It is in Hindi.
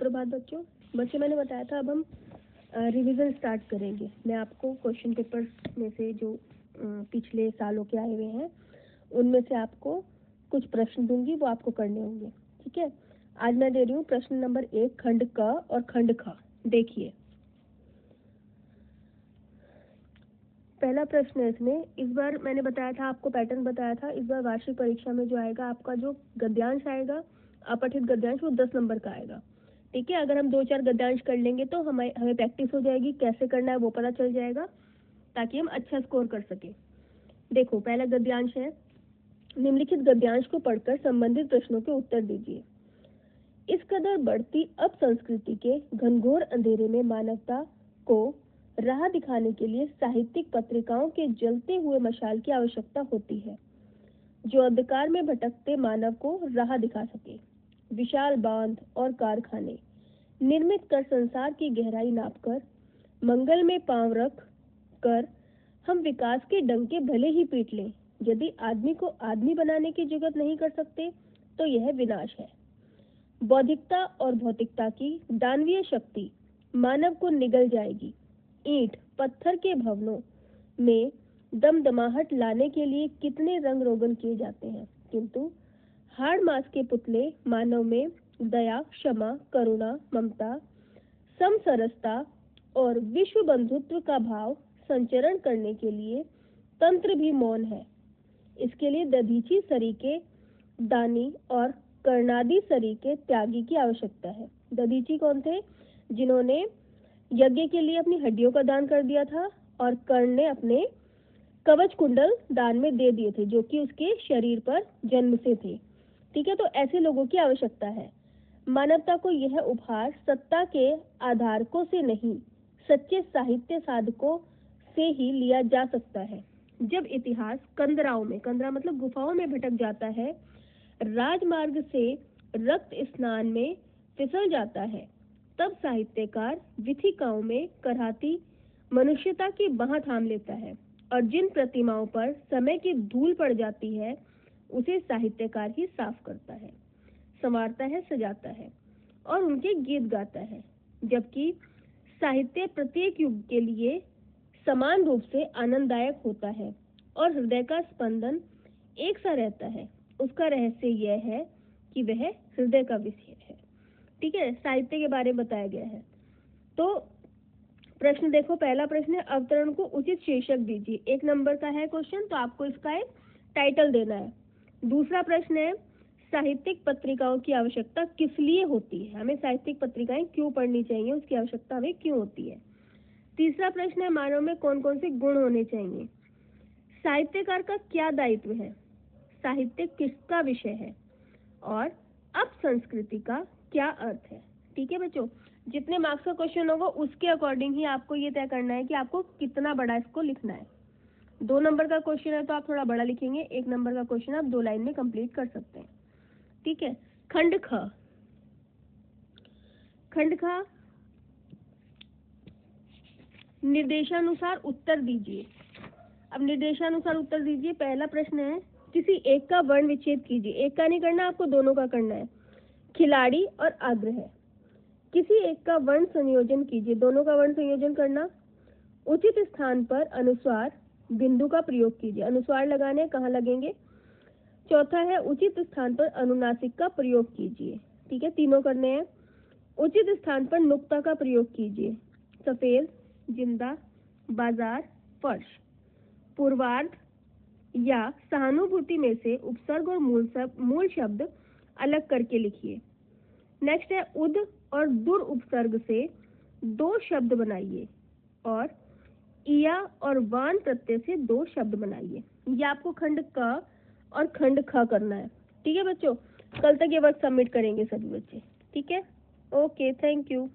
सुप्रभात बच्चों। मैंने बताया था अब हम रिवीजन स्टार्ट करेंगे। मैं आपको क्वेश्चन पेपर में से जो पिछले सालों के आए हुए हैं उनमें से आपको कुछ प्रश्न दूंगी, वो आपको करने होंगे। ठीक है, आज मैं दे रही हूँ प्रश्न नंबर 1 खंड क और खंड ख। देखिए पहला प्रश्न है इसमें। इस बार मैंने बताया था, आपको पैटर्न बताया था, इस बार वार्षिक परीक्षा में जो आएगा आपका जो गद्यांश आएगा, अपठित गद्यांश, वो 10 नंबर का आएगा। ठीक है, अगर हम 2-4 गद्यांश कर लेंगे तो हमें प्रैक्टिस हो जाएगी, कैसे करना है वो पता चल जाएगा, ताकि हम अच्छा स्कोर कर सके। देखो पहला गद्यांश है, निम्नलिखित गद्यांश को पढ़कर संबंधित प्रश्नों के उत्तर दीजिए। इस कदर बढ़ती अब संस्कृति के घनघोर अंधेरे में मानवता को राह दिखाने के लिए साहित्यिक पत्रिकाओं के जलते हुए मशाल की आवश्यकता होती है, जो अंधकार में भटकते मानव को राह दिखा सके। विशाल बांध और कारखाने निर्मित कर संसार की गहराई नापकर मंगल में पांव रख कर हम विकास के डंके भले ही पीट लें, यदि आदमी को आदमी बनाने की जुगत नहीं कर सकते तो यह विनाश है। बौद्धिकता और भौतिकता की दानवीय शक्ति मानव को निगल जाएगी। ईंट पत्थर के भवनों में दमदमाहट लाने के लिए कितने रंग रोगन किए जाते हैं, किंतु हाड़ मांस के पुतले मानव में दया, क्षमा, करुणा, ममता, समसरसता और विश्व बंधुत्व का भाव संचरण करने के लिए तंत्र भी मौन है। इसके लिए दधीची सरीके दानी और कर्णादि सरीके त्यागी की आवश्यकता है। दधीची कौन थे? जिन्होंने यज्ञ के लिए अपनी हड्डियों का दान कर दिया था, और कर्ण ने अपने कवच कुंडल दान में दे दिए थे, जो कि उसके शरीर पर जन्म से थे। ठीक है, तो ऐसे लोगों की आवश्यकता है। मानवता को यह उपहार सत्ता के आधारकों से नहीं, सच्चे साहित्य साधकों से ही लिया जा सकता है। जब इतिहास कंदराओं में, कंदरा मतलब गुफाओं में भटक जाता है, राजमार्ग से रक्त स्नान में फिसल जाता है, तब साहित्यकार विथिकाओं में कराहती मनुष्यता की बाह थाम लेता है, और जिन प्रतिमाओं पर समय की धूल पड़ जाती है उसे साहित्यकार ही साफ करता है, संवारता है, सजाता है और उनके गीत गाता है। जबकि साहित्य प्रत्येक युग के लिए समान रूप से आनंददायक होता है और हृदय का स्पंदन एक सा रहता है। उसका रहस्य यह है कि वह हृदय का विषय है। ठीक है, साहित्य के बारे में बताया गया है। तो प्रश्न देखो, पहला प्रश्न है, अवतरण को उचित शीर्षक दीजिए। 1 नंबर का है क्वेश्चन, तो आपको इसका एक टाइटल देना है। दूसरा प्रश्न है, साहित्यिक पत्रिकाओं की आवश्यकता किस लिए होती है, हमें साहित्यिक पत्रिकाएं क्यों पढ़नी चाहिए, उसकी आवश्यकता हमें क्यों होती है। तीसरा प्रश्न है, मानव में कौन कौन से गुण होने चाहिए। साहित्यकार का क्या दायित्व है, साहित्य किसका विषय है, और अब संस्कृति का क्या अर्थ है। ठीक है बच्चों, जितने मार्क्स का क्वेश्चन होगा उसके अकॉर्डिंग ही आपको ये तय करना है कि आपको कितना बड़ा इसको लिखना है। 2 नंबर का क्वेश्चन है तो आप थोड़ा बड़ा लिखेंगे, 1 नंबर का क्वेश्चन आप 2 लाइन में कंप्लीट कर सकते हैं। ठीक है, खंड ख। खंड ख, निर्देशानुसार उत्तर दीजिए। अब निर्देशानुसार उत्तर दीजिए। पहला प्रश्न है, किसी एक का वर्ण विच्छेद कीजिए। एक का नहीं करना, आपको दोनों का करना है। खिलाड़ी और आग्रह, किसी एक का वर्ण संयोजन कीजिए, दोनों का वर्ण संयोजन करना। उचित स्थान पर अनुस्वार बिंदु का प्रयोग कीजिए। अनुस्वार लगाने कहाँ लगेंगे। चौथा है, उचित स्थान पर अनुनासिक का प्रयोग कीजिए। ठीक है, तीनों करने हैं। उचित स्थान पर नुक्ता का प्रयोग कीजिए। सफेद, जिंदा, बाजार, फर्श। पूर्वार्ध या सहानुभूति में से उपसर्ग और मूल शब्द अलग करके लिखिए। नेक्स्ट है, उद और दुर उपसर्ग से 2 शब्द बनाइए, और इया और वान प्रत्यय से 2 शब्द बनाइए। ये आपको खंड क और खंड ख करना है। ठीक है बच्चों, कल तक ये वर्क सबमिट करेंगे सभी बच्चे। ठीक है, ओके, थैंक यू।